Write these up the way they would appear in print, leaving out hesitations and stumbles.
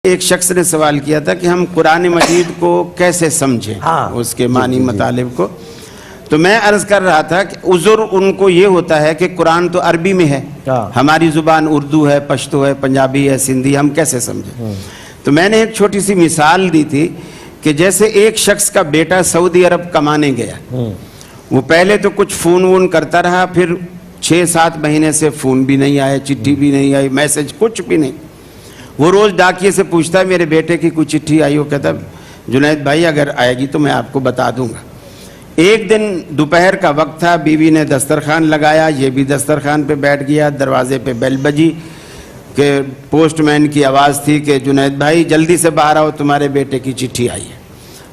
ایک شخص نے سوال کیا تھا کہ ہم قرآن مجید کو کیسے سمجھیں اس کے معنی مطالب کو. تو میں عرض کر رہا تھا کہ عذر ان کو یہ ہوتا ہے کہ قرآن تو عربی میں ہے، ہماری زبان اردو ہے، پشتو ہے، پنجابی ہے، سندھی، ہم کیسے سمجھیں؟ تو میں نے ایک چھوٹی سی مثال دی تھی کہ جیسے ایک شخص کا بیٹا سعودی عرب کمانے گیا، وہ پہلے تو کچھ فون وون کرتا رہا، پھر 6-7 مہینے سے فون بھی نہیں آئے، چٹھی بھی نہیں آئی، میسج کچھ بھی نہیں. وہ روز ڈاکیے سے پوچھتا ہے میرے بیٹے کی کوئی چٹھی آئی؟ وہ کہتا جنید بھائی اگر آئے گی تو میں آپ کو بتا دوں گا. ایک دن دوپہر کا وقت تھا، بیوی نے دسترخوان لگایا، یہ بھی دسترخوان پہ بیٹھ گیا، دروازے پہ بیل بجی کہ پوسٹ مین کی آواز تھی کہ جنید بھائی جلدی سے باہر آؤ، تمہارے بیٹے کی چٹھی آئی ہے.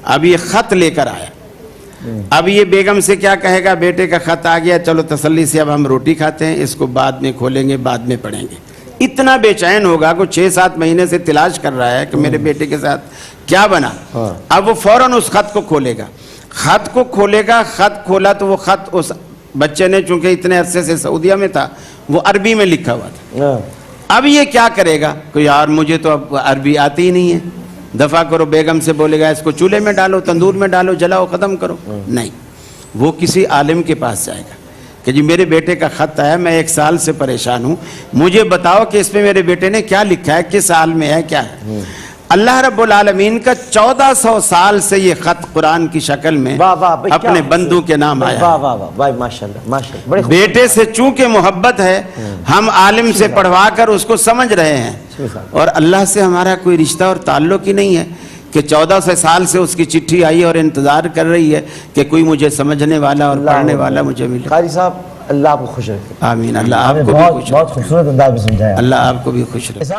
اب یہ خط لے کر آیا. اب یہ بیگم سے کیا کہے گا، بیٹے کا خط آ گیا، چلو تسلی سے اب ہم روٹی کھاتے ہیں، اس کو بعد میں کھولیں گے، بعد میں پڑھیں گے. اتنا بے چین ہوگا کہ 6-7 مہینے سے تلاش کر رہا ہے کہ میرے بیٹے کے ساتھ کیا بنا. اب وہ فوراً اس خط کو کھولے گا. خط کو کھولے گا، خط کھولا تو وہ خط اس بچے نے چونکہ اتنے عرصے سے سعودیہ میں تھا، وہ عربی میں لکھا ہوا تھا. اب یہ کیا کرے گا کہ یار مجھے تو اب عربی آتی ہی نہیں ہے، دفع کرو. بیگم سے بولے گا اس کو چولہے میں ڈالو، تندور میں ڈالو، جلاؤ، ختم کرو. نہیں، وہ کسی عالم کے پاس جائے گا کہ جی میرے بیٹے کا خط آیا، میں 1 سال سے پریشان ہوں، مجھے بتاؤ کہ اس میں میرے بیٹے نے کیا لکھا ہے، کس حال میں ہے، کیا ہے. اللہ رب العالمین کا 1400 سال سے یہ خط قرآن کی شکل میں اپنے بندوں کے نام آیا. بیٹے سے چونکہ محبت ہے، ہم عالم سے پڑھوا کر اس کو سمجھ رہے ہیں، اور اللہ سے ہمارا کوئی رشتہ اور تعلق ہی نہیں ہے کہ 1400 سال سے اس کی چٹھی آئی اور انتظار کر رہی ہے کہ کوئی مجھے سمجھنے والا اور پڑھنے والا مجھے ملے. قاری صاحب اللہ آپ کو خوش رکھے. آمین. اللہ آپ کو بھی خوش رکھے. بہت خوبصورت انداز میں سمجھایا. اللہ آپ کو بھی خوش رکھے.